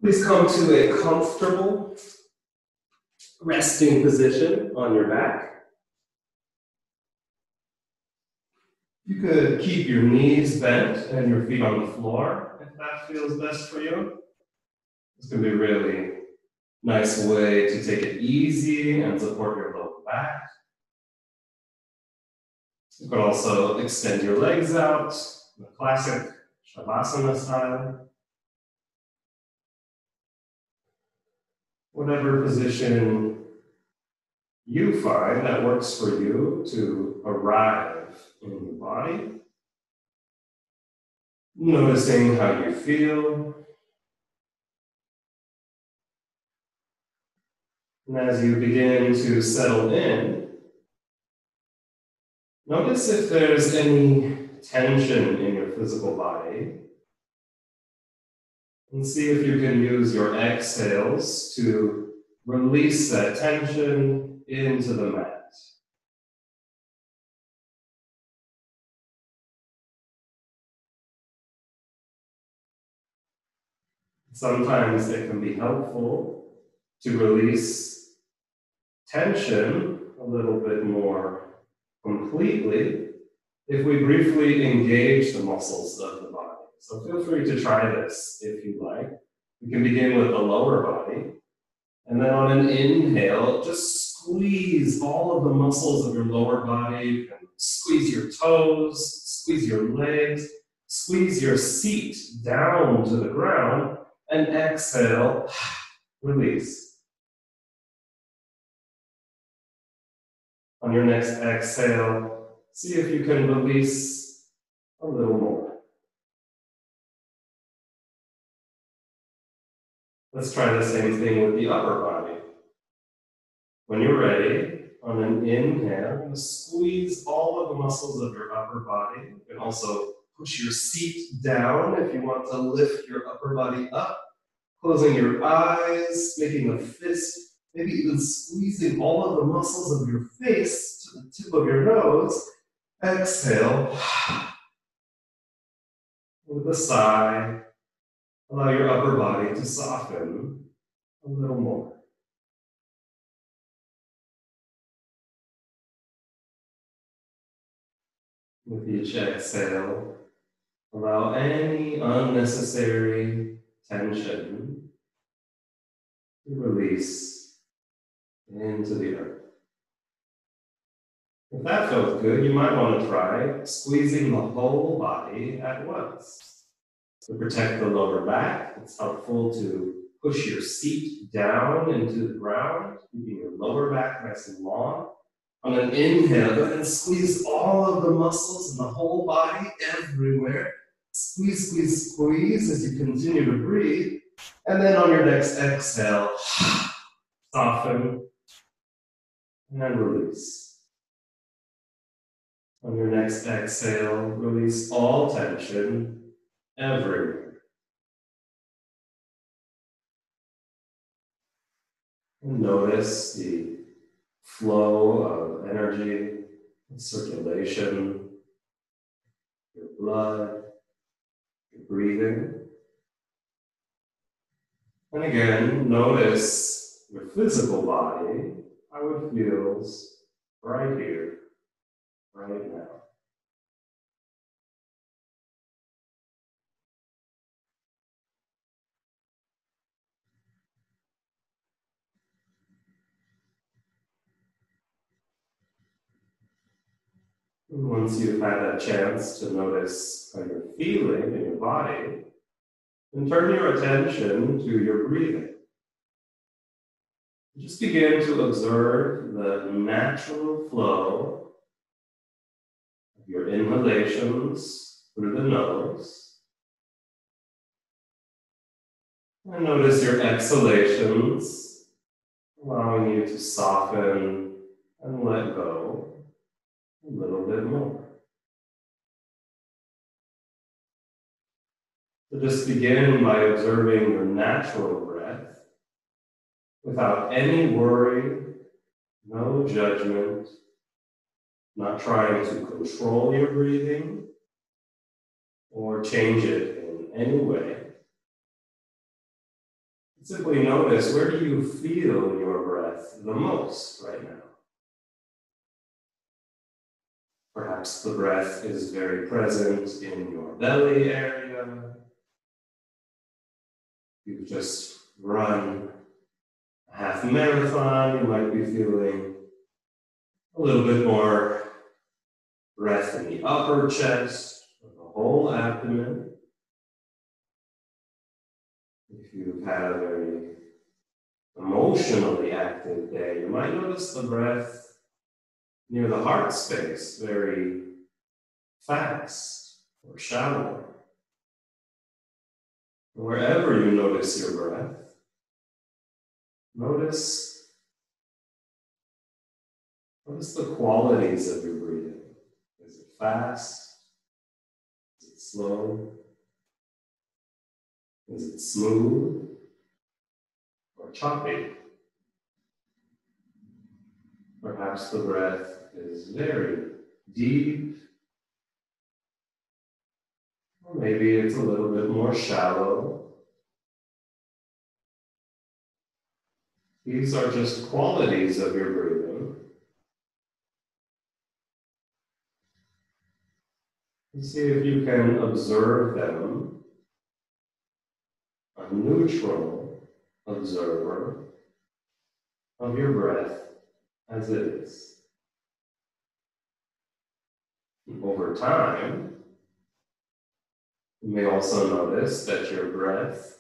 Please come to a comfortable resting position on your back. You could keep your knees bent and your feet on the floor if that feels best for you. This can be a really nice way to take it easy and support your lower back. You could also extend your legs out in the classic Shavasana style. Whatever position you find that works for you to arrive in your body. Noticing how you feel. And as you begin to settle in, notice if there's any tension in your physical body. And see if you can use your exhales to release that tension into the mat. Sometimes it can be helpful to release tension a little bit more completely if we briefly engage the muscles of the body. So feel free to try this if you like. We can begin with the lower body. And then on an inhale, just squeeze all of the muscles of your lower body. You can squeeze your toes, squeeze your legs, squeeze your seat down to the ground, and exhale, release. On your next exhale, see if you can release a little more. Let's try the same thing with the upper body. When you're ready, on an inhale, you're going to squeeze all of the muscles of your upper body. You can also push your seat down if you want to lift your upper body up, closing your eyes, making a fist, maybe even squeezing all of the muscles of your face to the tip of your nose. Exhale. With a sigh, allow your upper body to soften a little more. With each exhale, allow any unnecessary tension to release into the earth. If that felt good, you might want to try squeezing the whole body at once. To protect the lower back, it's helpful to push your seat down into the ground, keeping your lower back nice and long. On an inhale, go ahead and squeeze all of the muscles in the whole body everywhere. Squeeze, squeeze, squeeze as you continue to breathe. And then on your next exhale, soften and release. On your next exhale, release all tension everywhere. And notice the flow of energy, circulation, your blood, your breathing. And again, notice your physical body, how it feels right here, right now. And once you've had that chance to notice how you're feeling in your body, then turn your attention to your breathing. Just begin to observe the natural flow of your inhalations through the nose. And notice your exhalations, allowing you to soften and let go a little bit more. So just begin by observing your natural breath without any worry, no judgment, not trying to control your breathing or change it in any way. Simply notice, where do you feel your breath the most right now? Perhaps the breath is very present in your belly area. You've just run a half marathon, you might be feeling a little bit more breath in the upper chest, or the whole abdomen. If you've had a very emotionally active day, you might notice the breath near the heart space, very fast or shallow. Wherever you notice your breath, notice the qualities of your breathing. Is it fast? Is it slow? Is it smooth or choppy? Perhaps the breath is very deep, or maybe it's a little bit more shallow. These are just qualities of your breathing. And see if you can observe them, a neutral observer of your breath as it is. Over time, you may also notice that your breath,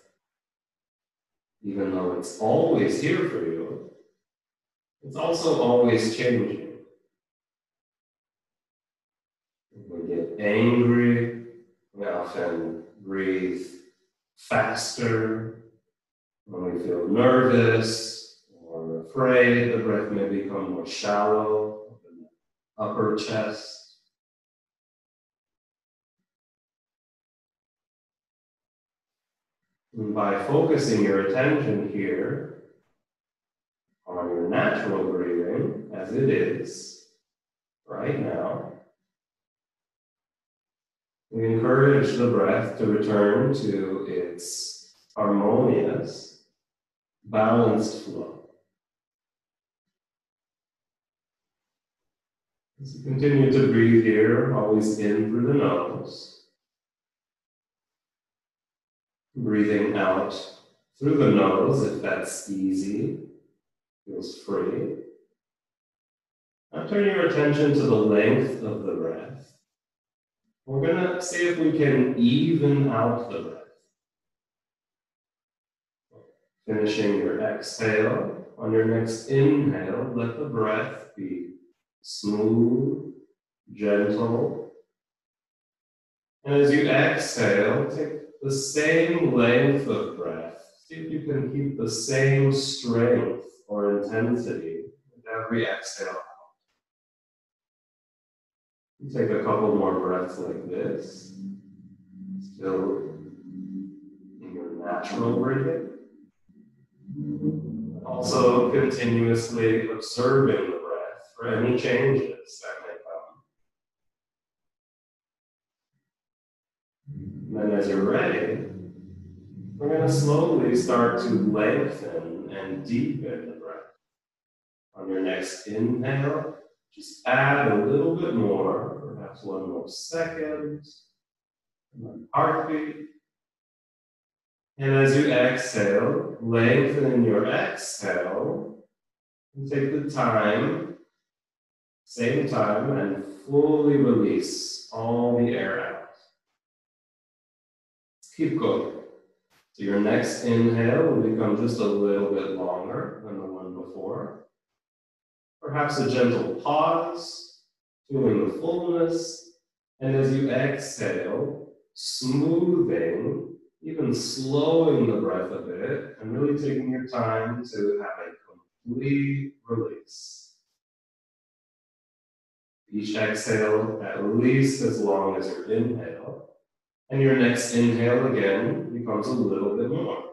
even though it's always here for you, it's also always changing. When we get angry, we often breathe faster. When we feel nervous or afraid, the breath may become more shallow in the upper chest. And by focusing your attention here on your natural breathing as it is right now, we encourage the breath to return to its harmonious, balanced flow. As you continue to breathe here, always in through the nose, breathing out through the nose if that's easy, feels free. Now turn your attention to the length of the breath. We're going to see if we can even out the breath. Finishing your exhale, on your next inhale, let the breath be smooth, gentle. And as you exhale, take the same length of breath. See if you can keep the same strength or intensity with every exhale out. You take a couple more breaths like this, still in your natural breathing. Also continuously observing the breath for any changes that may come. And then as you're ready, we're going to slowly start to lengthen and deepen the breath. On your next inhale, just add a little bit more, perhaps one more second, one heartbeat. And as you exhale, lengthen your exhale and take the time, same time, and fully release all the air out. Keep going. So your next inhale will become just a little bit longer than the one before. Perhaps a gentle pause, feeling the fullness, and as you exhale, smoothing, even slowing the breath a bit, and really taking your time to have a complete release. Each exhale at least as long as your inhale, and your next inhale again becomes a little bit more.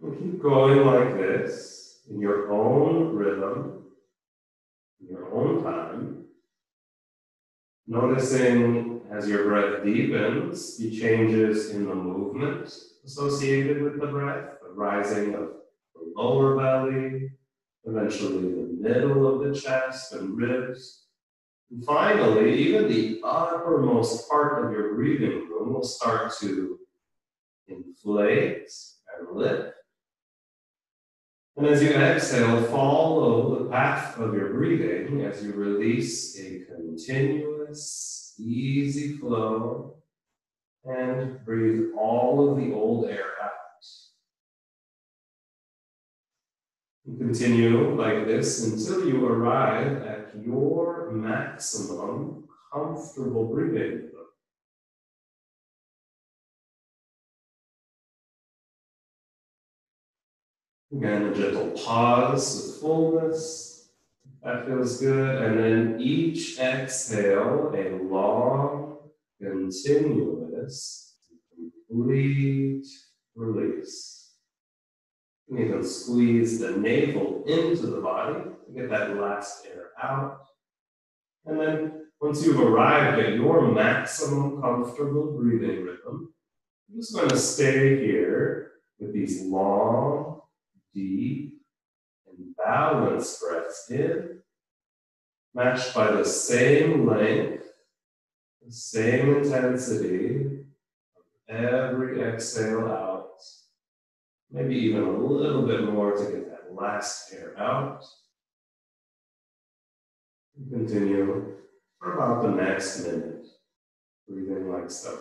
And keep going like this in your own rhythm, in your own time. Noticing as your breath deepens, the changes in the movement associated with the breath, the rising of the lower belly, eventually the middle of the chest and ribs. And finally, even the uppermost part of your breathing room will start to inflate and lift. And as you exhale, follow the path of your breathing as you release a continuous, easy flow and breathe all of the old air out. You continue like this until you arrive at your maximum comfortable breathing. Again, a gentle pause with fullness. That feels good. And then each exhale, a long, continuous, complete release. You can even squeeze the navel into the body to get that last air out. And then once you've arrived at your maximum comfortable breathing rhythm, you're just going to stay here with these long, deep, and balanced breaths in, matched by the same length, the same intensity of every exhale out. Maybe even a little bit more to get that last air out. And continue for about the next minute, breathing like so.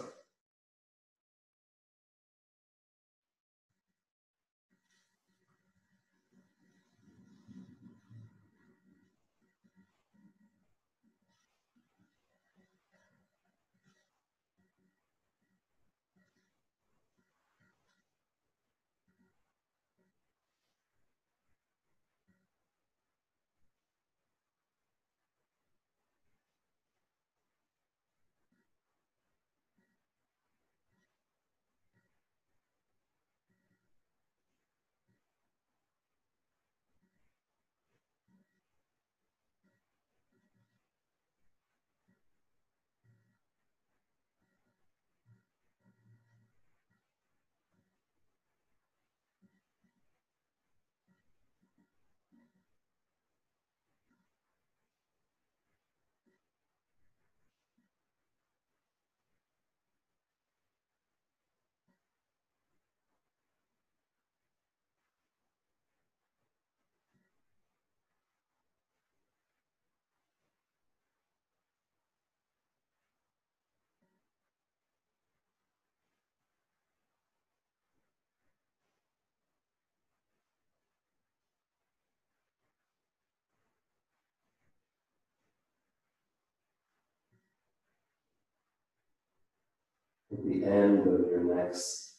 At the end of your next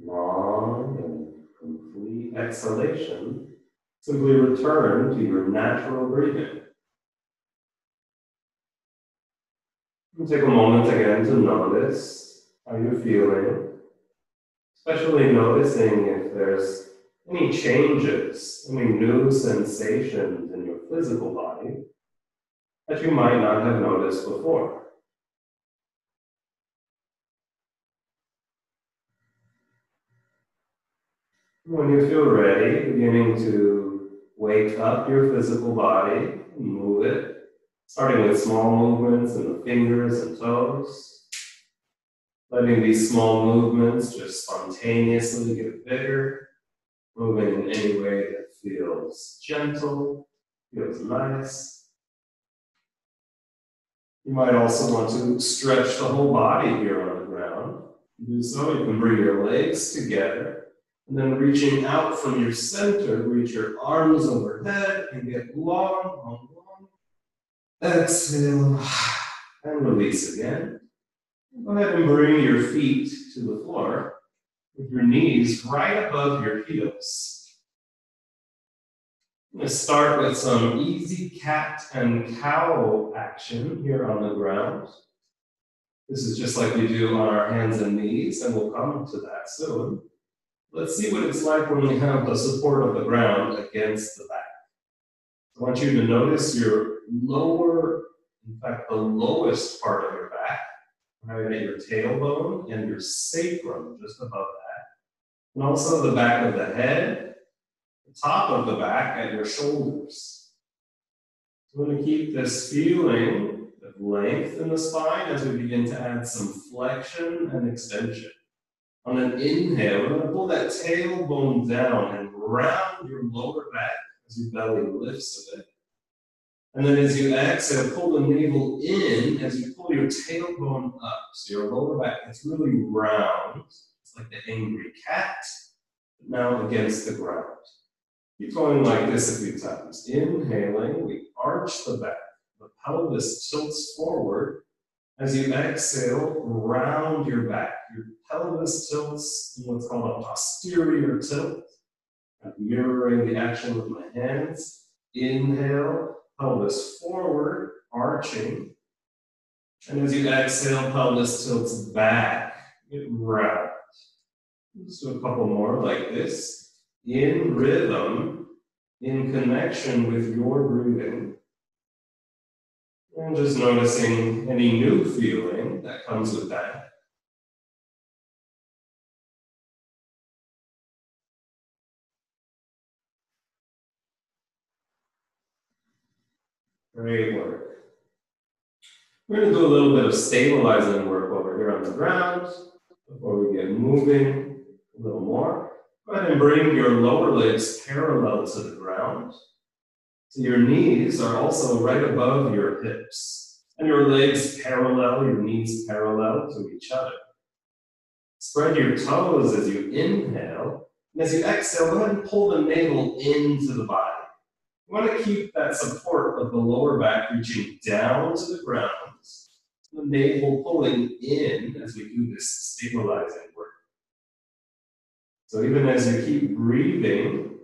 long and complete exhalation, simply return to your natural breathing. And take a moment again to notice how you're feeling, especially noticing if there's any changes, any new sensations in your physical body that you might not have noticed before. When you feel ready, beginning to wake up your physical body and move it, starting with small movements in the fingers and toes, letting these small movements just spontaneously get bigger, moving in any way that feels gentle, feels nice. You might also want to stretch the whole body here on the ground. To do so, you can bring your legs together. And then reaching out from your center, reach your arms overhead and get long. Exhale and release again. Go ahead and bring your feet to the floor with your knees right above your heels. I'm going to start with some easy cat and cow action here on the ground. This is just like we do on our hands and knees, and we'll come to that soon. Let's see what it's like when we have the support of the ground against the back. I want you to notice your lower In fact, the lowest part of your back, right at your tailbone and your sacrum, just above that. And also the back of the head, the top of the back at your shoulders. So we're going to keep this feeling of length in the spine as we begin to add some flexion and extension. On an inhale, we're going to pull that tailbone down and round your lower back as your belly lifts a bit. And then as you exhale, pull the navel in as you pull your tailbone up. So your lower back gets really round. It's like the angry cat, now against the ground. Keep going like this a few times. Inhaling, we arch the back. The pelvis tilts forward. As you exhale, round your back. Your pelvis tilts in what's called a posterior tilt. I'm mirroring the action with my hands. Inhale, pelvis forward, arching. And as you exhale, pelvis tilts back, get round. Let's do a couple more like this. In rhythm, in connection with your breathing. And just noticing any new feeling that comes with that. Great work. We're going to do a little bit of stabilizing work over here on the ground before we get moving a little more. Go ahead and bring your lower legs parallel to the ground. So your knees are also right above your hips. And your legs parallel, your knees parallel to each other. Spread your toes as you inhale. And as you exhale, go ahead and pull the navel into the body. You want to keep that support of the lower back reaching down to the ground. The navel pulling in as we do this stabilizing work. So even as you keep breathing,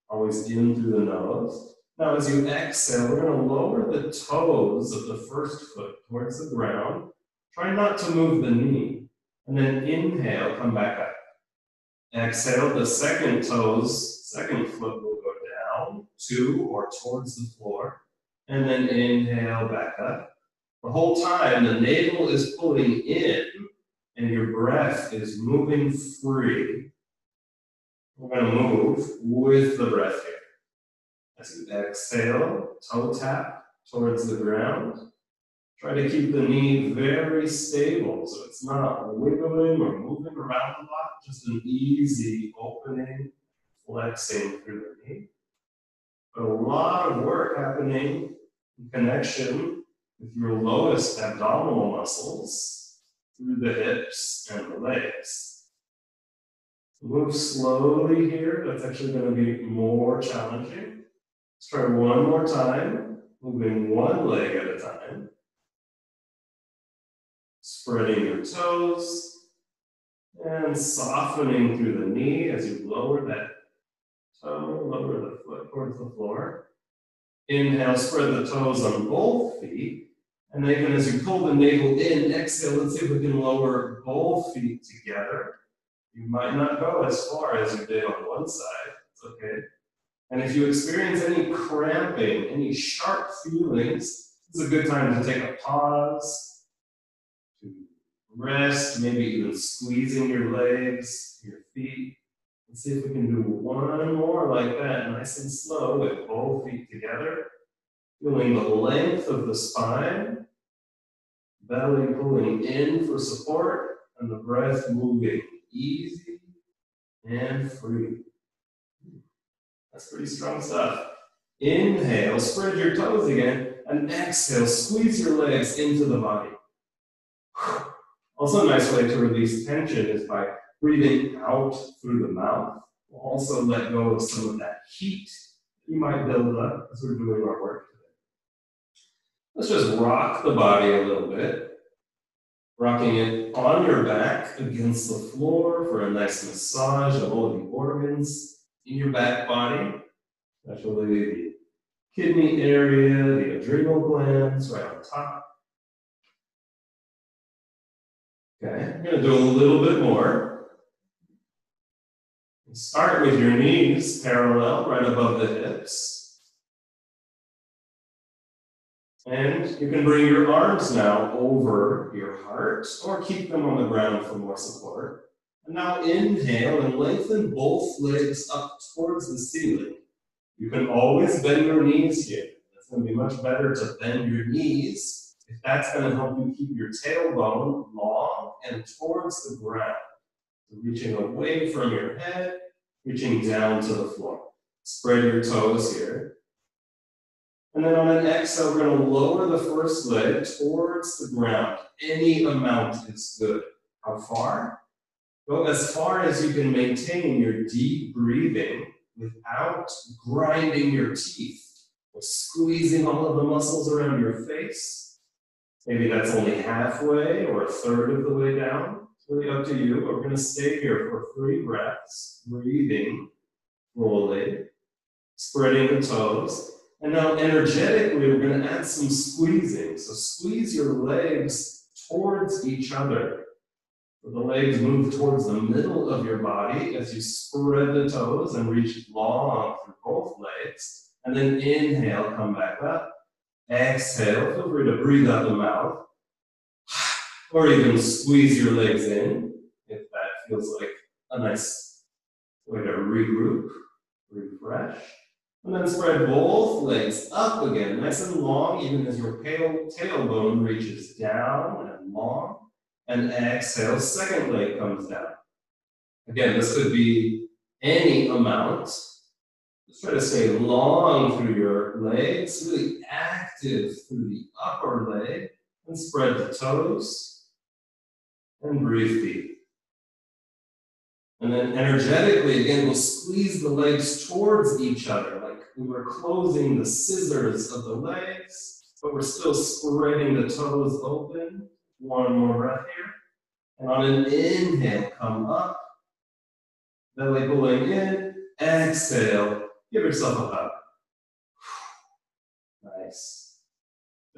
always in through the nose. Now as you exhale, we're going to lower the toes of the first foot towards the ground. Try not to move the knee. And then inhale, come back up. Exhale, the second foot will go down to or towards the floor. And then inhale, back up. The whole time, the navel is pulling in and your breath is moving free. We're going to move with the breath here. As you exhale, toe tap towards the ground. Try to keep the knee very stable so it's not wiggling or moving around a lot. Just an easy opening, flexing through the knee. But a lot of work happening in connection with your lowest abdominal muscles through the hips and the legs. Move slowly here. That's actually going to be more challenging. Let's try one more time, moving one leg at a time. Spreading your toes and softening through the knee as you lower that toe, lower the foot towards the floor. Inhale, spread the toes on both feet. And then even as you pull the navel in, exhale, let's see if we can lower both feet together. You might not go as far as you did on one side. It's okay. And if you experience any cramping, any sharp feelings, it's a good time to take a pause, to rest, maybe even squeezing your legs, your feet. Let's see if we can do one more like that, nice and slow with both feet together. Feeling the length of the spine, belly pulling in for support, and the breath moving easy and free. That's pretty strong stuff. Inhale, spread your toes again, and exhale, squeeze your legs into the body. Also, a nice way to release tension is by breathing out through the mouth. We'll also let go of some of that heat you might build up as we're doing our work today. Let's just rock the body a little bit. Rocking it on your back against the floor for a nice massage of all the organs in your back body, especially the kidney area, the adrenal glands right on top. Okay, I'm going to do a little bit more. Start with your knees parallel right above the hips. And you can bring your arms now over your heart or keep them on the ground for more support. And now inhale and lengthen both legs up towards the ceiling. You can always bend your knees here. It's going to be much better to bend your knees if that's going to help you keep your tailbone long and towards the ground. So reaching away from your head, reaching down to the floor. Spread your toes here. And then on an exhale, we're going to lower the first leg towards the ground. Any amount is good. How far? Go as far as you can maintain your deep breathing without grinding your teeth or squeezing all of the muscles around your face. Maybe that's only halfway or a third of the way down. It's really up to you. We're going to stay here for 3 breaths, breathing fully, spreading the toes. And now energetically, we're going to add some squeezing. So squeeze your legs towards each other. So the legs move towards the middle of your body as you spread the toes and reach long through both legs. And then inhale, come back up. Exhale, feel free to breathe out the mouth. Or even squeeze your legs in if that feels like a nice way to regroup, refresh. And then spread both legs up again, nice and long, even as your tailbone reaches down and long. And exhale, second leg comes down. Again, this could be any amount. Just try to stay long through your legs, really active through the upper leg, and spread the toes, and breathe deep. And then energetically, again, we'll squeeze the legs towards each other, like we were closing the scissors of the legs, but we're still spreading the toes open. One more breath here. And on an inhale, come up. Belly pulling in. Exhale. Give yourself a hug. Nice.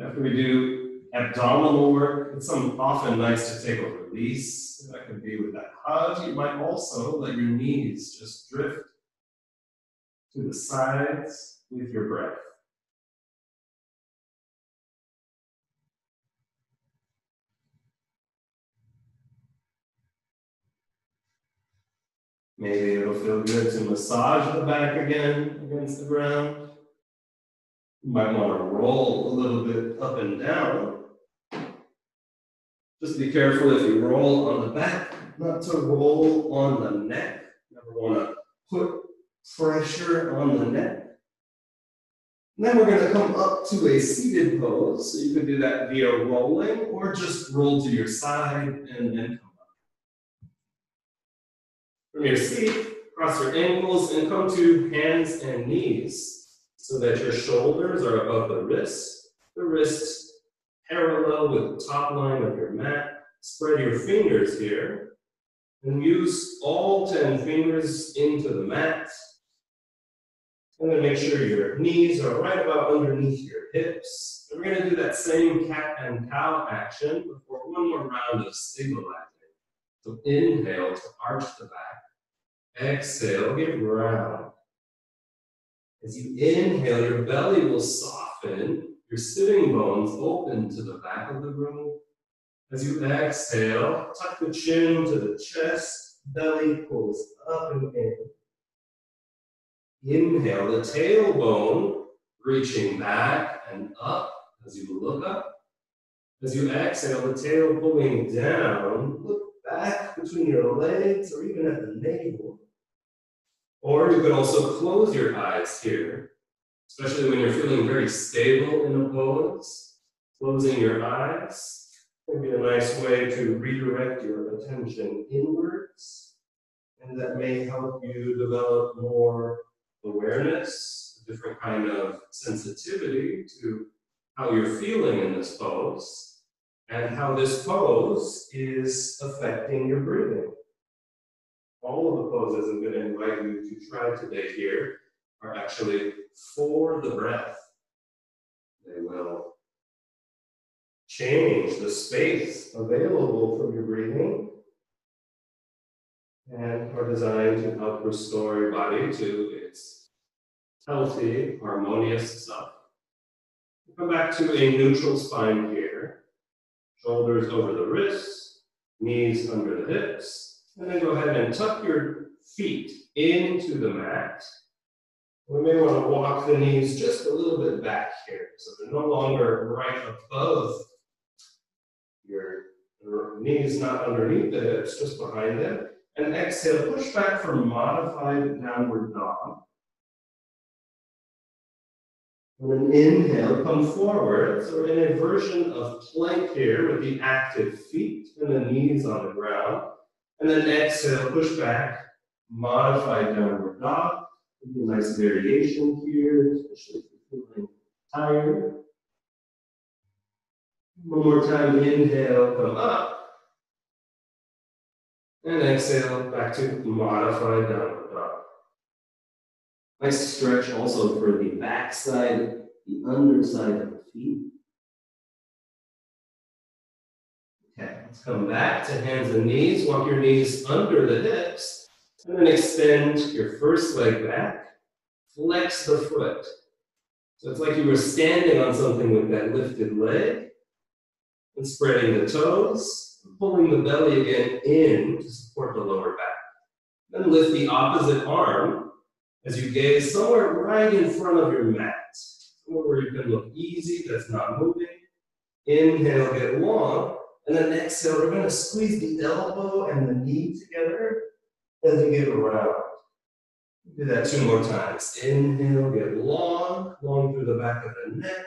After we do abdominal work, it's often nice to take a release. That can be with that hug. You might also let your knees just drift to the sides with your breath. Maybe it'll feel good to massage the back again against the ground. You might want to roll a little bit up and down. Just be careful if you roll on the back, not to roll on the neck. Never want to put pressure on the neck. And then we're going to come up to a seated pose. So you can do that via rolling or just roll to your side and then come up. From your seat, cross your ankles and come to hands and knees so that your shoulders are above the wrists parallel with the top line of your mat. Spread your fingers here and use all 10 fingers into the mat. And then make sure your knees are right about underneath your hips. And we're going to do that same cat and cow action before one more round of stabilizing. So inhale to arch the back. Exhale, get round. As you inhale, your belly will soften. Your sitting bones open to the back of the room. As you exhale, tuck the chin to the chest, belly pulls up and in. Inhale, the tailbone reaching back and up as you look up. As you exhale, the tail pulling down, look back between your legs or even at the navel. Or you could also close your eyes here, especially when you're feeling very stable in a pose. Closing your eyes can be a nice way to redirect your attention inwards, and that may help you develop more awareness, a different kind of sensitivity to how you're feeling in this pose, and how this pose is affecting your breathing. All of the poses I'm going to invite you to try today here are actually for the breath. They will change the space available from your breathing and are designed to help restore your body to its healthy, harmonious self. Come back to a neutral spine here. Shoulders over the wrists, knees under the hips. And then go ahead and tuck your feet into the mat. We may want to walk the knees just a little bit back here, so they're no longer right above your knees, not underneath the hips, just behind them. And exhale, push back for modified downward dog. And then inhale, come forward. So we're in a version of plank here with the active feet and the knees on the ground. And then exhale, push back, modified downward dog. A nice variation here, especially if you're feeling tired. One more time, inhale, come up. And exhale, back to modified downward dog. Nice stretch also for the back side, the underside of the feet. Okay, let's come back to hands and knees. Walk your knees under the hips. And then extend your first leg back. Flex the foot. So it's like you were standing on something with that lifted leg. And spreading the toes. Pulling the belly again in to support the lower back. Then lift the opposite arm as you gaze somewhere right in front of your mat. Somewhere where you can look easy, that's not moving. Inhale, get long. And then exhale, we're going to squeeze the elbow and the knee together as you get around. Do that 2 more times. Inhale, get long, long through the back of the neck.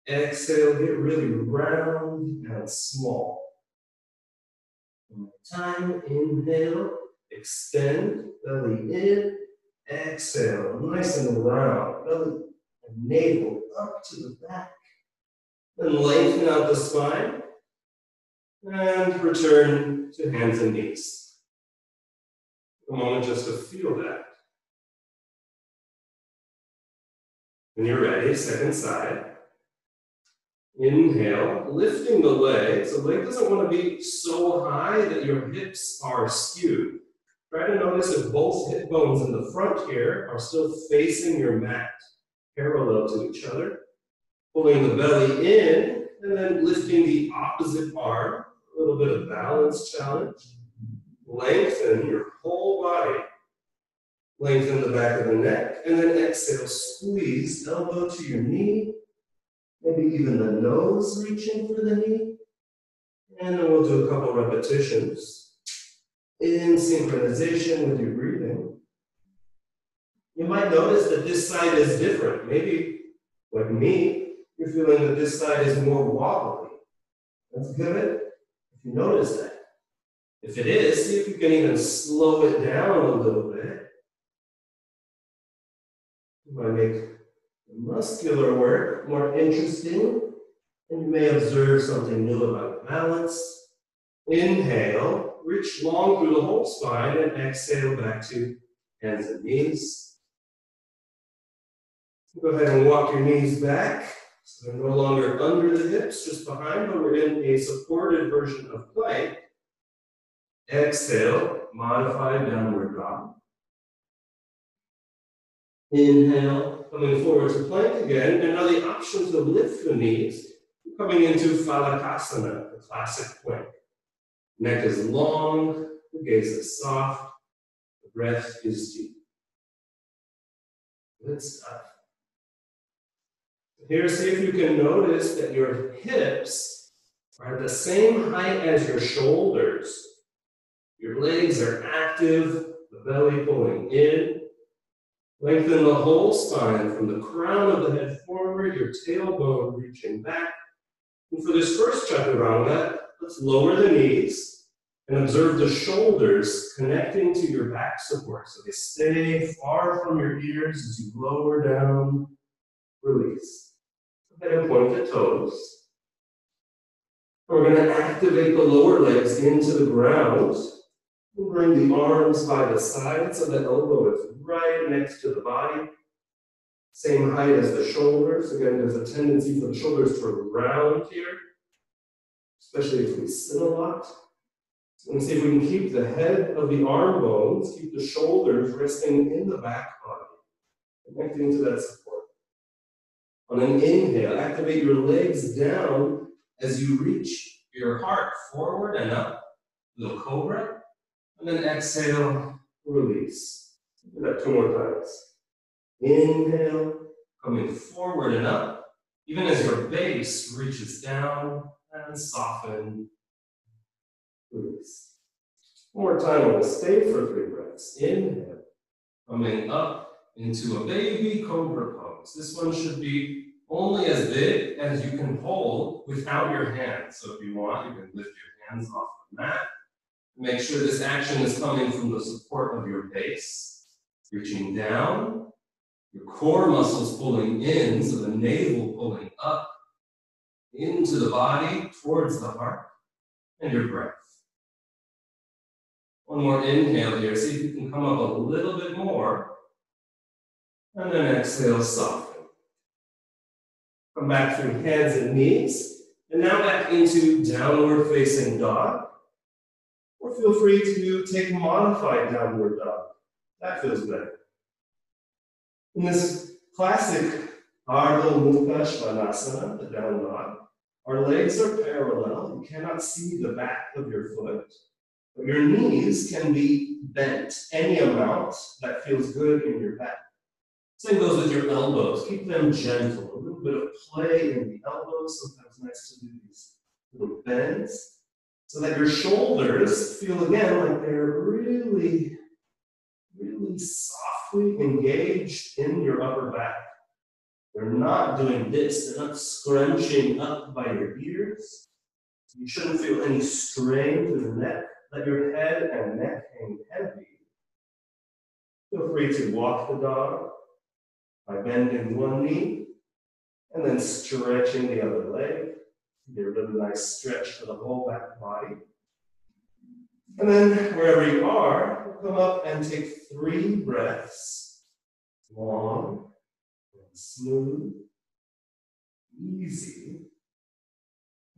Exhale, get really round and small. One more time. Inhale, extend, belly in. Exhale, nice and round, belly and navel up to the back. Then lengthen out the spine. And return to hands and knees. A moment just to feel that. When you're ready, second side. Inhale, lifting the leg. So the leg doesn't want to be so high that your hips are skewed. Try to notice if both hip bones in the front here are still facing your mat, parallel to each other. Pulling the belly in, and then lifting the opposite arm. A little bit of balance challenge. Lengthen your whole body. Lengthen the back of the neck, and then exhale, squeeze elbow to your knee. Maybe even the nose reaching for the knee. And then we'll do a couple repetitions in synchronization with your breathing. You might notice that this side is different. Maybe, like me, you're feeling that this side is more wobbly. That's good. If you notice that. If it is, see if you can even slow it down a little bit. You might make the muscular work more interesting, and you may observe something new about balance. Inhale, reach long through the whole spine, and exhale back to hands and knees. Go ahead and walk your knees back, so they're no longer under the hips, just behind, but we're in a supported version of plank. Exhale, modified downward dog. Inhale, coming forward to plank again, and now the option to lift the knees, coming into Phalakasana, the classic plank. Neck is long, the gaze is soft, the breath is deep. Good stuff. Here, see if you can notice that your hips are at the same height as your shoulders. Your legs are active, the belly pulling in. Lengthen the whole spine from the crown of the head forward, your tailbone reaching back. And for this first chaturanga, let's lower the knees and observe the shoulders connecting to your back support. So they stay far from your ears as you lower down, release. Go ahead and point the toes. We're going to activate the lower legs into the ground. We'll bring the arms by the side so the elbow is right next to the body. Same height as the shoulders. Again, there's a tendency for the shoulders to round here, especially if we sit a lot. So let's see if we can keep the head of the arm bones, keep the shoulders resting in the back body, connecting to that support. On an inhale, activate your legs down as you reach your heart forward and up, little cobra. And then exhale, release. Do that 2 more times. Inhale, coming forward and up, even as your base reaches down and soften, release. 1 more time, we'll stay for 3 breaths. Inhale, coming up into a baby cobra pose. This one should be only as big as you can hold without your hands. So if you want, you can lift your hands off the mat. Make sure this action is coming from the support of your base, reaching down, your core muscles pulling in, so the navel pulling up into the body, towards the heart, and your breath. 1 more inhale here. See if you can come up a little bit more. And then exhale, soften. Come back through hands and knees. And now back into downward facing dog. Or feel free to take modified downward dog. That feels better. In this classic Ardha Mukha Svanasana, the down dog, our legs are parallel. You cannot see the back of your foot. But your knees can be bent any amount that feels good in your back. Same goes with your elbows. Keep them gentle. A little bit of play in the elbows. Sometimes nice to do these little bends so that your shoulders feel again like they're really, really softly engaged in your upper back. They're not doing this. They're not scrunching up by your ears. You shouldn't feel any strain to the neck. Let your head and neck hang heavy. Feel free to walk the dog by bending one knee and then stretching the other leg. Get a really nice stretch for the whole back body. And then wherever you are, come up and take 3 breaths. Long and smooth, easy,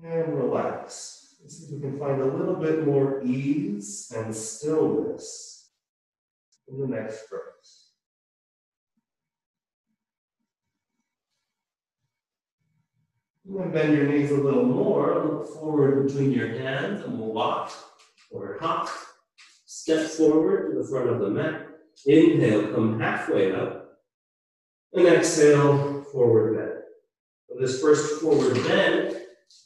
and relax. Let's see if we can find a little bit more ease and stillness in the next breath. And then bend your knees a little more, look forward between your hands, and we'll walk or hop. Step forward to the front of the mat. Inhale, come halfway up. And exhale, forward bend. For this first forward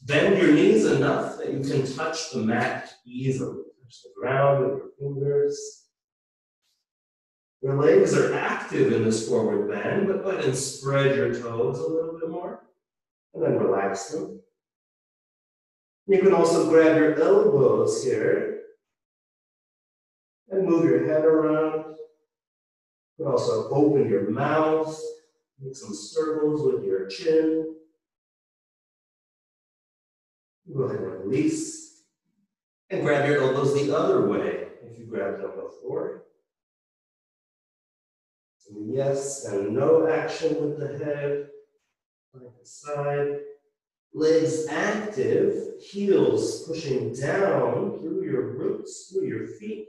bend your knees enough that you can touch the mat easily. Touch the ground with your fingers. Your legs are active in this forward bend, but go ahead and spread your toes a little bit more. And then relax them. You can also grab your elbows here and move your head around. You can also open your mouth, make some circles with your chin. Go ahead and release. And grab your elbows the other way if you grabbed them before. So yes and no action with the head. Side to side. Legs active, heels pushing down through your roots, through your feet.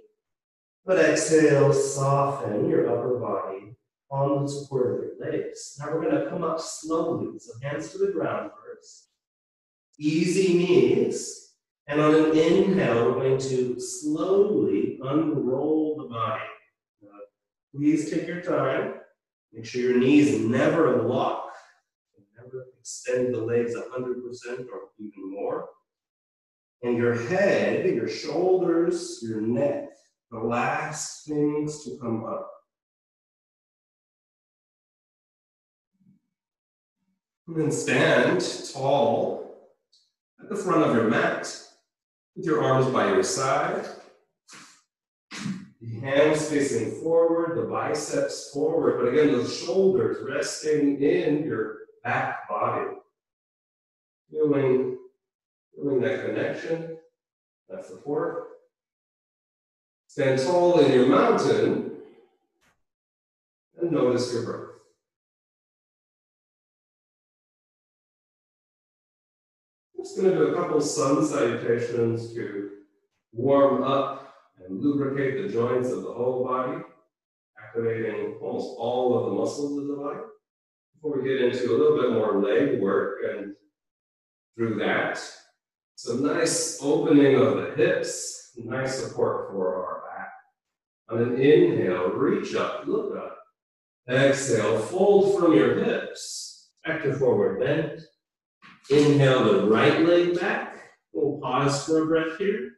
But exhale, soften your upper body on the support of your legs. Now we're going to come up slowly. So hands to the ground first. Easy knees. And on an inhale, we're going to slowly unroll the body. Now, please take your time. Make sure your knees never lock. Never extend the legs 100% or even more. And your head, your shoulders, your neck, the last things to come up. And then stand tall at the front of your mat with your arms by your side. The hands facing forward, the biceps forward, but again, the shoulders resting in your back body. Feeling that connection, that support. Stand tall in your mountain and notice your breath. I'm just going to do a couple sun salutations to warm up and lubricate the joints of the whole body, activating almost all of the muscles of the body. Before we get into a little bit more leg work, and through that, some nice opening of the hips, nice support for our back. On an inhale, reach up, look up. Exhale, fold from your hips, back to forward bend. Inhale the right leg back. We'll pause for a breath here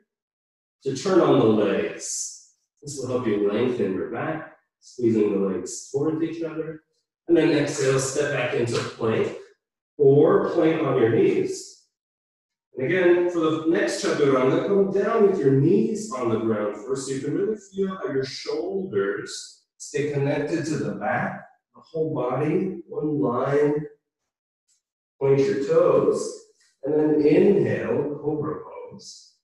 to turn on the legs. This will help you lengthen your back, squeezing the legs towards each other. And then exhale, step back into plank or plank on your knees. And again, for the next chaturanga, come down with your knees on the ground first so you can really feel how your shoulders stay connected to the back, the whole body, one line. Point your toes, and then inhale, cobra pose.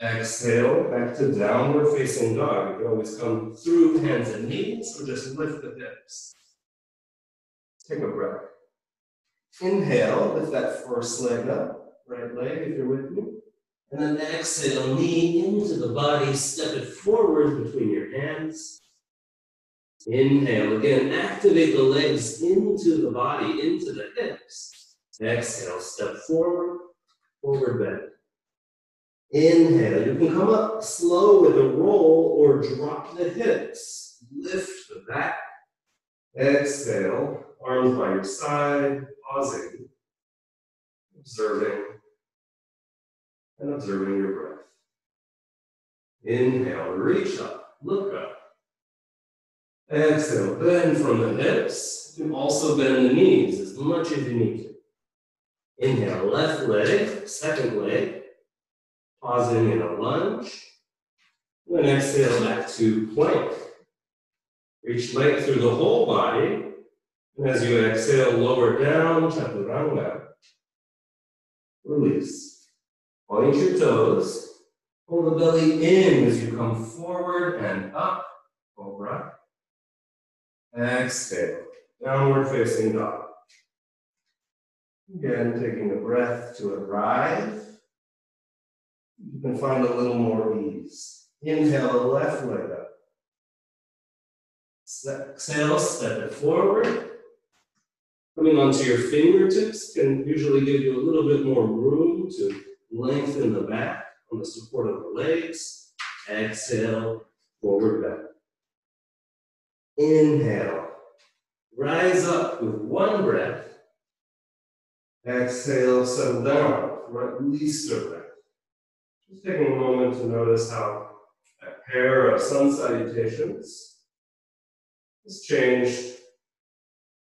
Exhale, back to downward facing dog. You can always come through hands and knees, or just lift the hips. Take a breath. Inhale, lift that first leg up, right leg if you're with me. And then exhale, knee into the body, step it forward between your hands. Inhale, again, activate the legs into the body, into the hips. Exhale, step forward, forward bend. Inhale, you can come up slow with a roll or drop the hips. Lift the back. Exhale, arms by your side, pausing, observing, and observing your breath. Inhale, reach up, look up. Exhale, bend from the hips. You can also bend the knees as much as you need to. Inhale, left leg, second leg. Pausing in a lunge. Then exhale back to plank. Reach length through the whole body. And as you exhale, lower down, chaturanga. Release. Point your toes. Pull the belly in as you come forward and up. Cobra. Exhale, downward facing dog. Again, taking a breath to arrive. You can find a little more ease. Inhale, the left leg up. Exhale, step it forward. Coming onto your fingertips can usually give you a little bit more room to lengthen the back on the support of the legs. Exhale, forward bend. Inhale, rise up with one breath. Exhale, settle down for at least a breath. Just taking a moment to notice how that pair of sun salutations has changed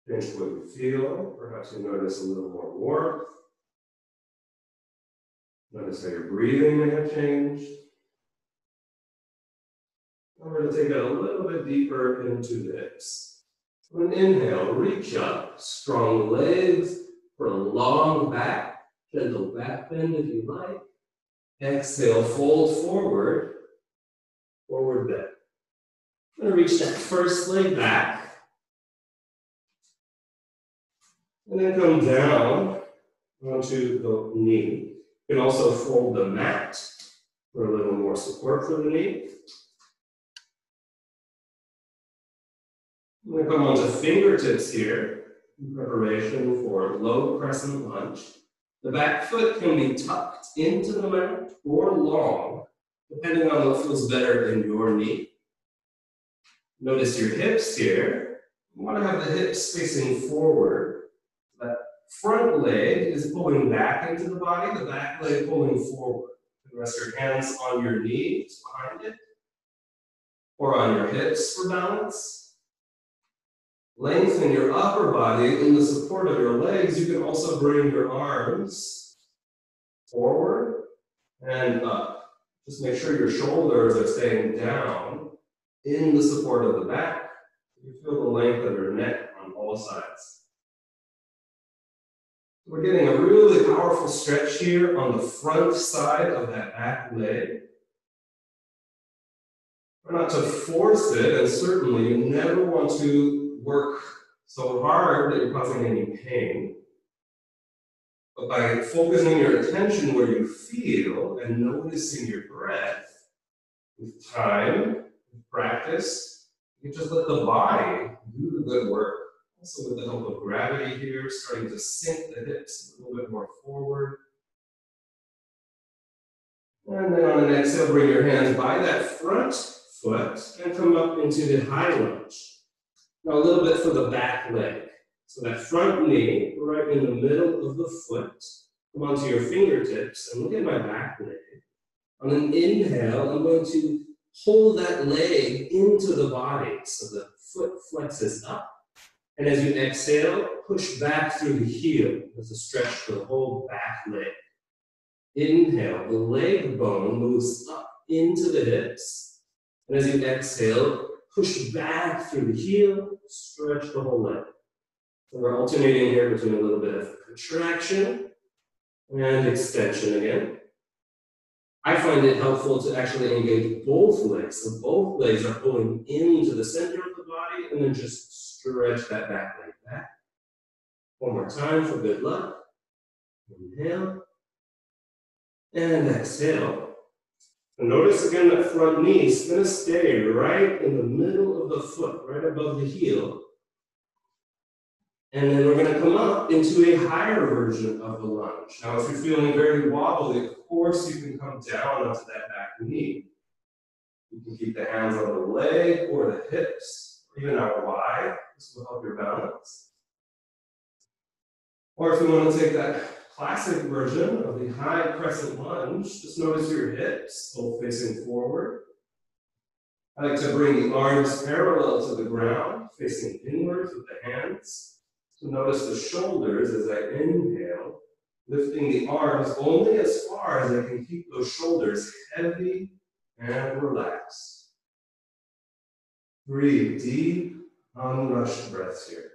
what you feel. Perhaps you notice a little more warmth. Notice how your breathing may have changed. We're going to take it a little bit deeper into the hips. So an inhale, reach up, strong legs for a long back, gentle back bend if you like. Exhale, fold forward, forward bend. I'm going to reach that first leg back. And then come down onto the knee. You can also fold the mat for a little more support for the knee. I'm going to come onto fingertips here in preparation for low crescent lunge. The back foot can be tucked into the mat or long, depending on what feels better in your knee. Notice your hips here. You want to have the hips facing forward. That front leg is pulling back into the body, the back leg pulling forward. You can rest your hands on your knees behind it, or on your hips for balance. Lengthen your upper body in the support of your legs. You can also bring your arms forward and up. Just make sure your shoulders are staying down in the support of the back. You feel the length of your neck on all sides. We're getting a really powerful stretch here on the front side of that back leg. Try not to force it, and certainly you never want to work so hard that you're causing any pain. But by focusing your attention where you feel and noticing your breath, with time, with practice, you just let the body do the good work Also with the help of gravity here, starting to sink the hips a little bit more forward. And then on an exhale, bring your hands by that front foot and come up into the high lunge. Now a little bit for the back leg. So that front knee, right in the middle of the foot. Come onto your fingertips and look at my back leg. On an inhale, I'm going to hold that leg into the body so the foot flexes up. And as you exhale, push back through the heel. There's a stretch for the whole back leg. Inhale, the leg bone moves up into the hips. And as you exhale, push back through the heel, stretch the whole leg. So we're alternating here between a little bit of contraction and extension again. I find it helpful to actually engage both legs. So both legs are pulling into the center of the body and then just stretch that back leg back. One more time for good luck. Inhale. And exhale. And notice again that front knee is going to stay right in the middle of the foot, right above the heel. And then we're going to come up into a higher version of the lunge. Now, if you're feeling very wobbly, of course, you can come down onto that back knee. You can keep the hands on the leg or the hips, or even out wide. This will help your balance. Or if you want to take that classic version of the high crescent lunge, just notice your hips both facing forward. I like to bring the arms parallel to the ground, facing inwards with the hands. So notice the shoulders as I inhale, lifting the arms only as far as I can keep those shoulders heavy and relaxed. Breathe deep, unrushed breaths here.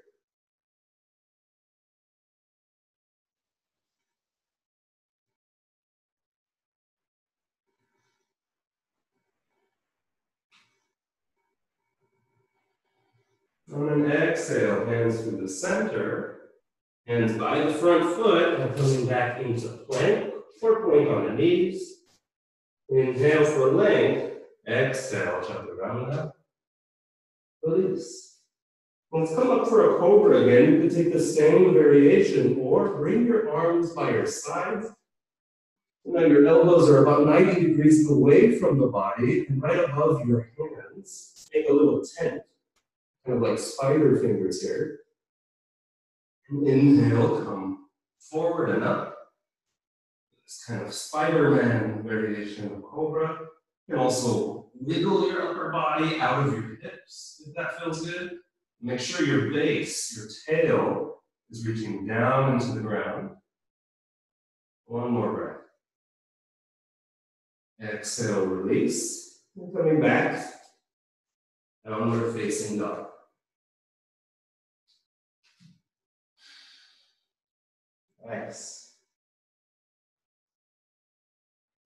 On an exhale, hands through the center, hands by the front foot, and coming back into plank or plank on the knees. Inhale for length, exhale, chaturanga. Release. Let's come up for a cobra again. You can take the same variation or bring your arms by your sides. Now your elbows are about 90 degrees away from the body and right above your hands. Make a little tent. Kind of like spider fingers here. And inhale, come forward and up. This kind of Spider-Man variation of cobra. You can also wiggle your upper body out of your hips, if that feels good. Make sure your base, your tail, is reaching down into the ground. One more breath. Exhale, release. And coming back, downward facing dog. Nice.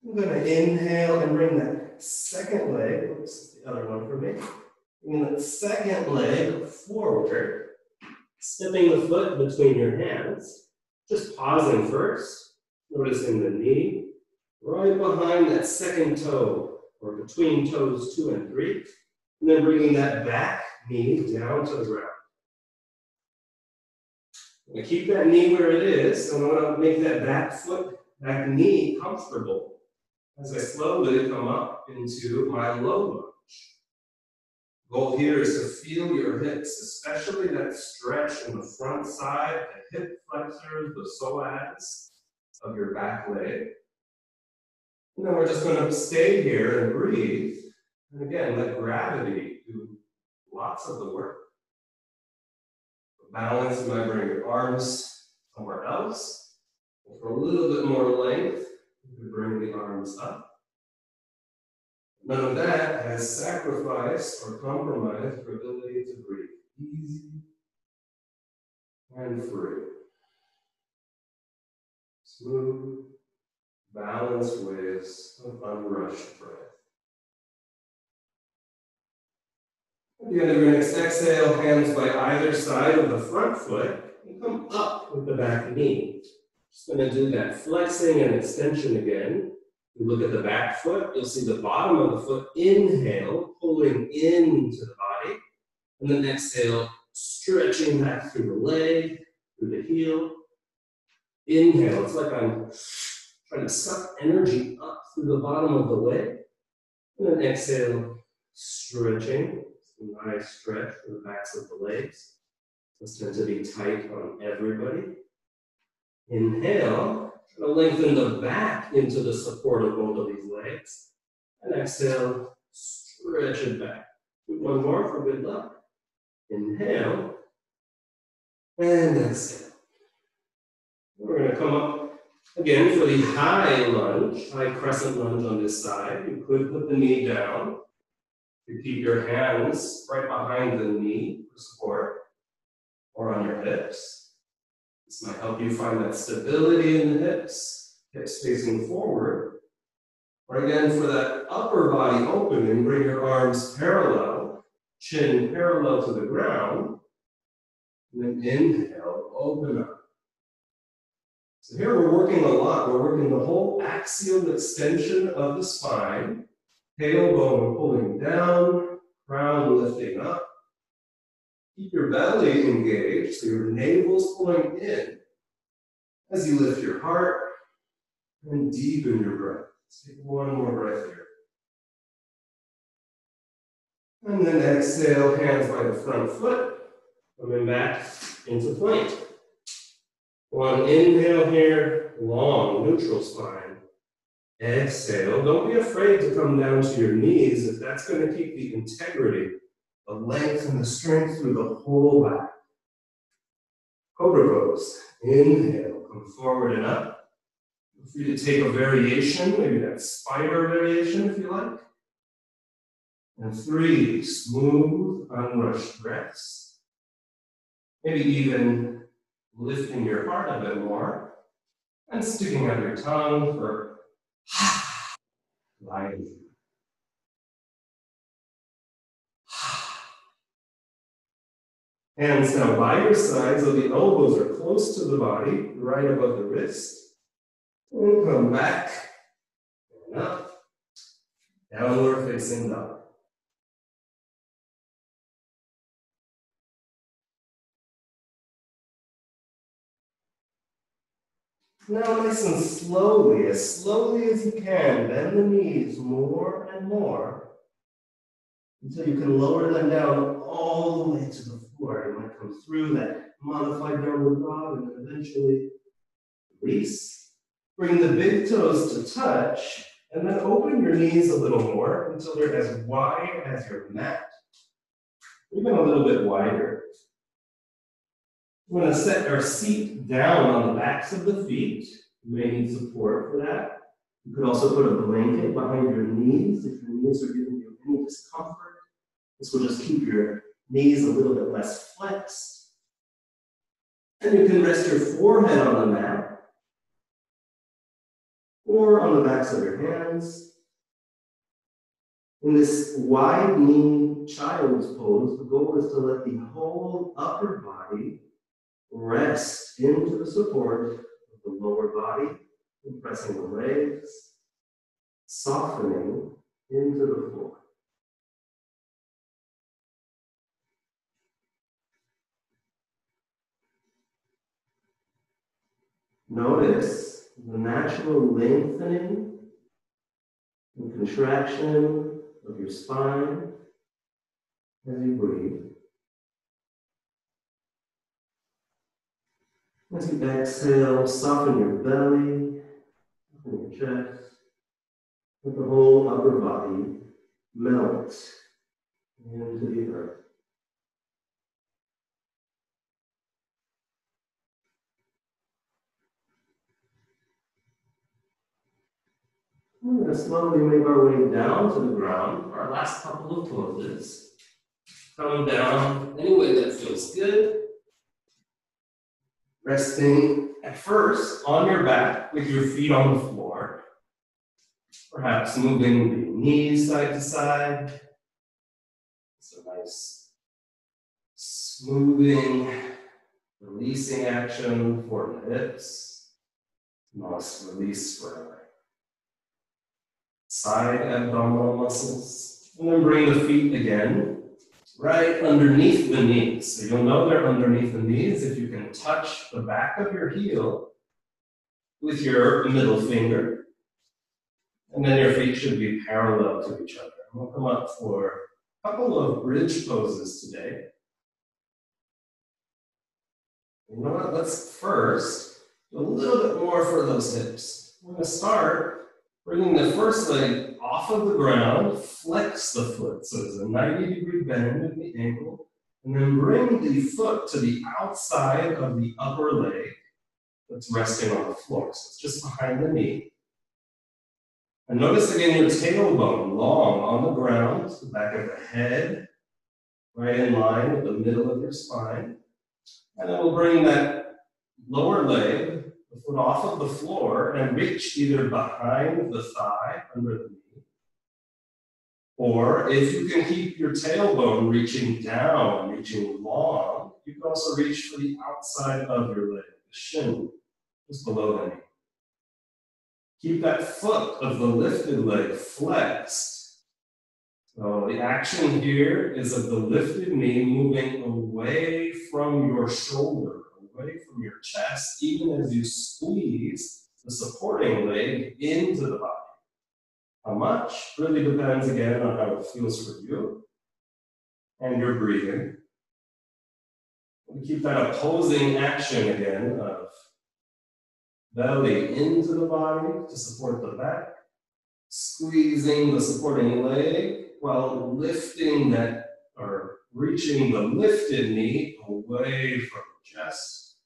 I'm going to inhale and bring that second leg, oops, the other one for me. Bring that second leg forward, stepping the foot between your hands, just pausing first, noticing the knee, right behind that second toe, or between toes 2 and 3, and then bringing that back knee down to the ground. I'm going to keep that knee where it is, and I want to make that back knee comfortable as I slowly come up into my low lunge. Goal here is to feel your hips, especially that stretch in the front side, the hip flexors, the psoas of your back leg. And then we're just going to stay here and breathe. And again, let gravity do lots of the work. For balance, you might bring your arms somewhere else. And for a little bit more length, you can bring the arms up. None of that has sacrificed or compromised your ability to breathe easy and free. Smooth, balanced waves of unrushed breath. At the end of your next exhale, hands by either side of the front foot, and come up with the back knee. Just going to do that flexing and extension again. You look at the back foot, you'll see the bottom of the foot, inhale, pulling into the body, and then exhale, stretching back through the leg, through the heel. Inhale, it's like I'm trying to suck energy up through the bottom of the leg. And then exhale, stretching. A nice stretch for the backs of the legs. Those tend to be tight on everybody. Inhale, try to lengthen the back into the support of both of these legs. And exhale, stretch it back. Do one more for good luck. Inhale, and exhale. We're going to come up again for the high lunge, high crescent lunge on this side. You could put the knee down. You keep your hands right behind the knee for support, or on your hips. This might help you find that stability in the hips facing forward. Or again, for that upper body opening, bring your arms parallel, chin parallel to the ground, and then inhale, open up. So here we're working a lot. We're working the whole axial extension of the spine, tailbone pulling down, crown lifting up. Keep your belly engaged, so your navel's pulling in as you lift your heart and deepen your breath. Let's take one more breath here. And then exhale, hands by the front foot, coming back into plank. One inhale here, long, neutral spine. Exhale, don't be afraid to come down to your knees if that's going to keep the integrity, the length and the strength through the whole back. Cobra pose. Inhale, come forward and up. Feel free to take a variation, maybe that spider variation if you like. And 3 smooth, unrushed breaths. Maybe even lifting your heart a bit more and sticking out your tongue for life. Hands now by your side so the elbows are close to the body, right above the wrist. And come back and up. Downward facing dog. Now nice and slowly as you can, bend the knees more and more until you can lower them down all the way to the floor. You might come through that modified downward dog and then eventually release. Bring the big toes to touch and then open your knees a little more until they're as wide as your mat, even a little bit wider. We're going to set our seat down on the backs of the feet. You may need support for that. You could also put a blanket behind your knees if your knees are giving you any discomfort. This will just keep your knees a little bit less flexed. And you can rest your forehead on the mat or on the backs of your hands. In this wide knee child's pose, the goal is to let the whole upper body rest into the support of the lower body, compressing the legs, softening into the floor. Notice the natural lengthening and contraction of your spine as you breathe. As you exhale, soften your belly, soften your chest, let the whole upper body melt into the earth. We're going to slowly make our way down to the ground for our last couple of poses. Come down any way that feels good. Resting at first on your back with your feet on the floor. Perhaps moving the knees side to side. It's a nice smoothing, releasing action for the hips. Nice release for our side abdominal muscles. And then bring the feet again right underneath the knees. So you'll know they're underneath the knees if you can touch the back of your heel with your middle finger. And then your feet should be parallel to each other. We'll come up for a couple of bridge poses today. You know what? Let's first do a little bit more for those hips. We're going to start bringing the first leg off of the ground, flex the foot. So there's a 90-degree bend in the ankle, and then bring the foot to the outside of the upper leg that's resting on the floor. So it's just behind the knee. And notice again your tailbone long on the ground, the back of the head, right in line with the middle of your spine. And then we'll bring that lower leg, the foot off of the floor, and reach either behind the thigh, under the knee, or if you can keep your tailbone reaching down, reaching long, you can also reach for the outside of your leg, the shin, just below the knee. Keep that foot of the lifted leg flexed. So the action here is of the lifted knee moving away from your shoulder, away from your chest, even as you squeeze the supporting leg into the body. How much really depends again on how it feels for you and your breathing. We keep that opposing action again of belly into the body to support the back, squeezing the supporting leg while lifting that, or reaching the lifted knee away from the chest,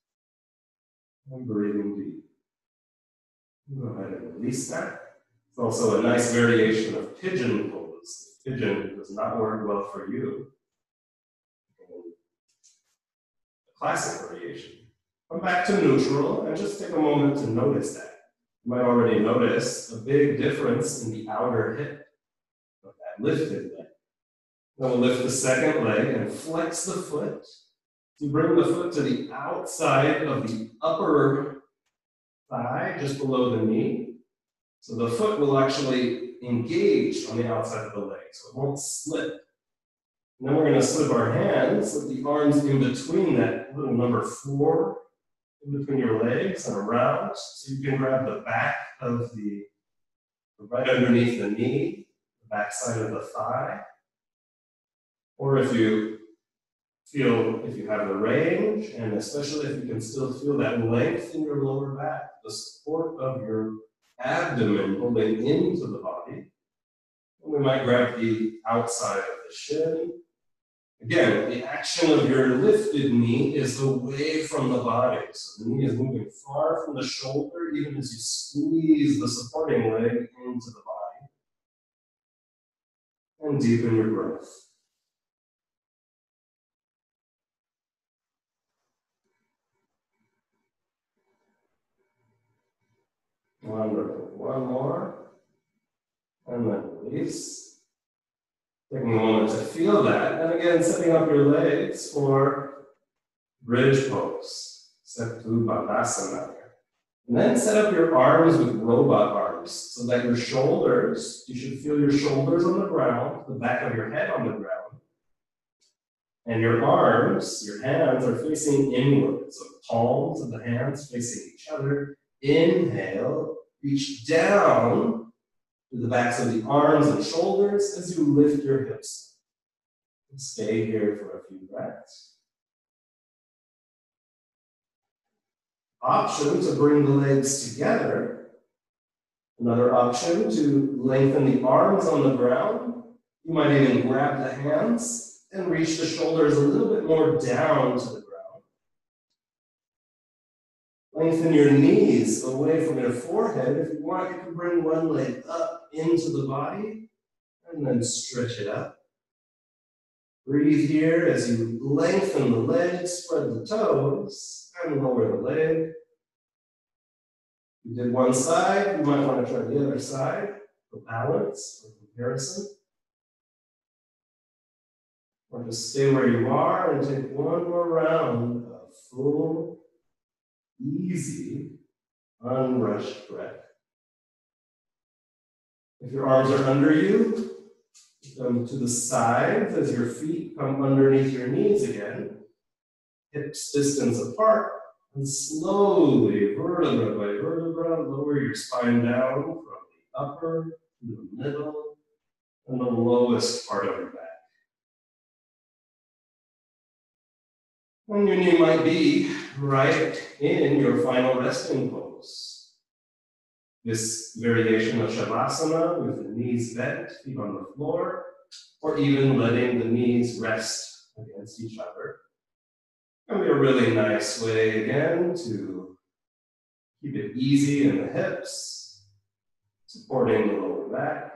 and breathing deep. Go ahead and release that. It's also a nice variation of pigeon pose. If pigeon does not work well for you, the classic variation. Come back to neutral and just take a moment to notice that. You might already notice a big difference in the outer hip of that lifted leg. Then we'll lift the second leg and flex the foot to bring the foot to the outside of the upper thigh, just below the knee. So the foot will actually engage on the outside of the leg, so it won't slip. And then we're going to slip our hands with the arms in between that little number 4, in between your legs and around, so you can grab the back of the, right underneath the knee, the back side of the thigh. Or if you have the range, and especially if you can still feel that length in your lower back, the support of your abdomen holding into the body, and we might grab the outside of the shin. Again, the action of your lifted knee is away from the body. So the knee is moving far from the shoulder, even as you squeeze the supporting leg into the body. And deepen your breath. Wonderful. One more. And then release. Taking a moment to feel that. And again, setting up your legs for bridge pose. Prieto-Valle. And then set up your arms with robot arms so that your shoulders, you should feel your shoulders on the ground, the back of your head on the ground. And your arms, your hands are facing inward. So palms of the hands facing each other. Inhale, reach down to the backs of the arms and shoulders as you lift your hips. Stay here for a few breaths. Option to bring the legs together. Another option to lengthen the arms on the ground. You might even grab the hands and reach the shoulders a little bit more down to the ground. Lengthen your knees away from your forehead. If you want, you can bring one leg up into the body and then stretch it up. Breathe here as you lengthen the legs, spread the toes, and lower the leg. You did one side, you might want to try the other side for balance, for comparison. Or just stay where you are and take one more round of full, easy, unrushed breath. If your arms are under you, you Shift them to the sides as your feet come underneath your knees again. Hips distance apart. And slowly, vertebra by vertebra, lower your spine down from the upper to the middle and the lowest part of your back. And your knee might be right in your final resting pose. This variation of Shavasana with the knees bent, feet on the floor, or even letting the knees rest against each other. Can be a really nice way, again, to keep it easy in the hips, supporting the lower back.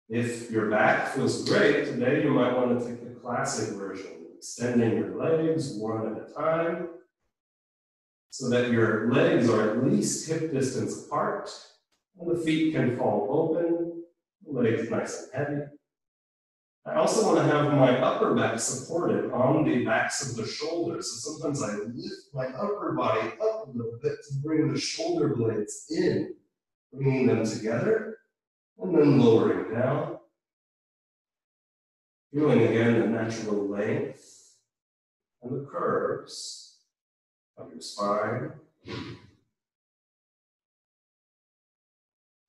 If your back feels great, today you might want to take the classic version, extending your legs one at a time, so that your legs are at least hip distance apart, and the feet can fall open, the legs nice and heavy. I also want to have my upper back supported on the backs of the shoulders. So sometimes I lift my upper body up a little bit to bring the shoulder blades in, bringing them together, and then lowering down. Feeling again the natural length and the curves of your spine.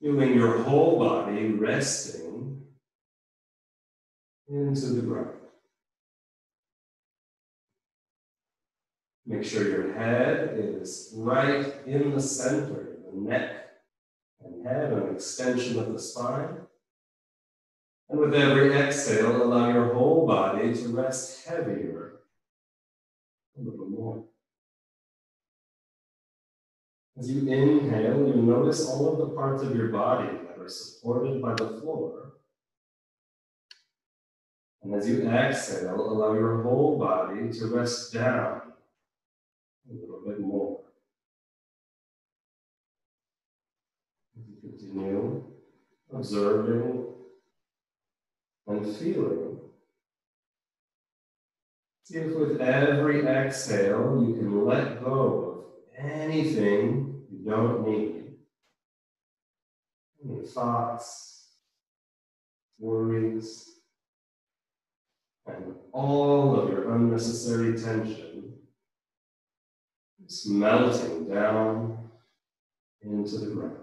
Feeling your whole body resting into the ground. Make sure your head is right in the center, the neck and head, an extension of the spine. And with every exhale, allow your whole body to rest heavier a little more. As you inhale, you notice all of the parts of your body that are supported by the floor. And as you exhale, allow your whole body to rest down a little bit more. As you continue observing and feeling, see if with every exhale you can let go of anything you don't need. Any thoughts, worries, and all of your unnecessary tension is melting down into the ground.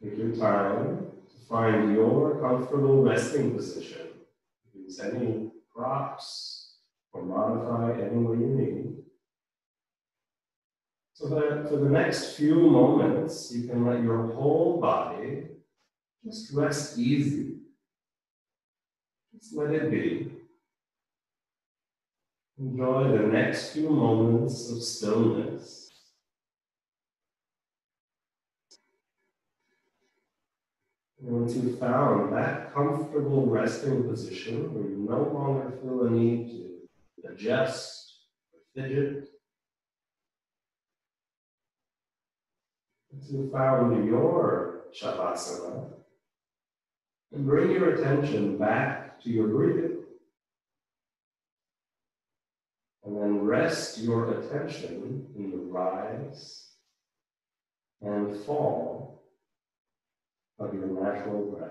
Take your time to find your comfortable resting position. Use any props or modify any way you need. So that for the next few moments, you can let your whole body just rest easy. Just let it be. Enjoy the next few moments of stillness. And once you've found that comfortable resting position where you no longer feel a need to adjust or fidget, once you've found your Shavasana, and bring your attention back to your breathing. And then rest your attention in the rise and fall of your natural breath.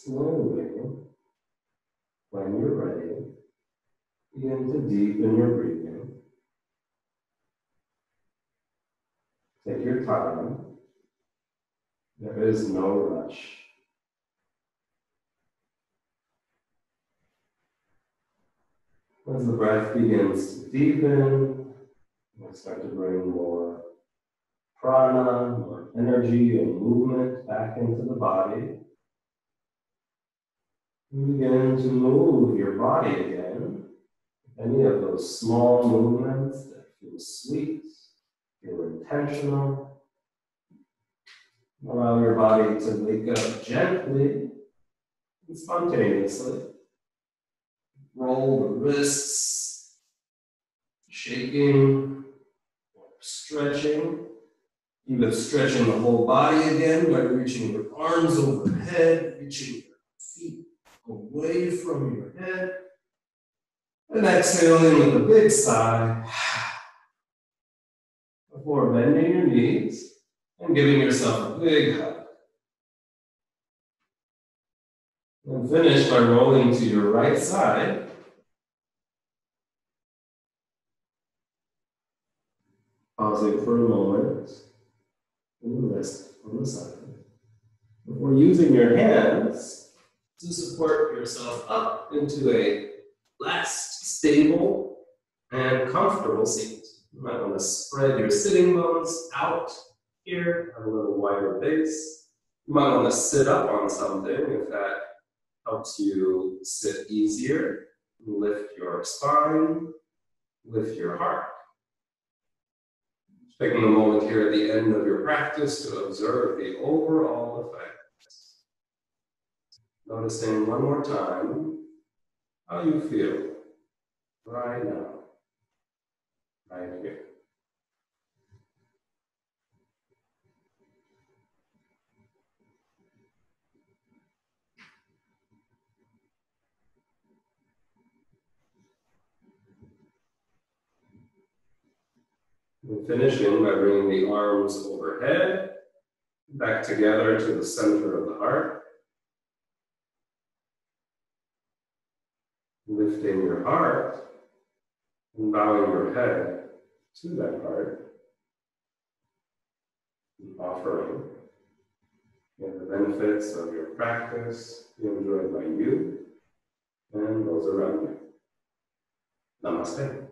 slowly, when you're ready, begin to deepen your breathing. Take your time. There is no rush. As the breath begins to deepen, we start to bring more prana, more energy and movement back into the body. You begin to move your body again. Any of those small movements that feel sweet, feel intentional. Allow your body to wake up gently and spontaneously. Roll the wrists, shaking, stretching. Even stretching the whole body again by reaching your arms overhead, reaching your feet away from your head. And exhaling with a big sigh before bending your knees and giving yourself a big hug. And finish by rolling to your right side. Pausing for a moment and rest on the side. Before using your hands to support yourself up into a last stable and comfortable seat. You might want to spread your sitting bones out here, have a little wider base. You might want to sit up on something if that helps you sit easier. Lift your spine, lift your heart. Taking a moment here at the end of your practice to observe the overall effect. Noticing one more time how you feel right now, right here. And finishing by bringing the arms overhead, back together to the center of the heart. Lifting your heart and bowing your head to that heart. And offering the benefits of your practice be enjoyed by you and those around you. Namaste.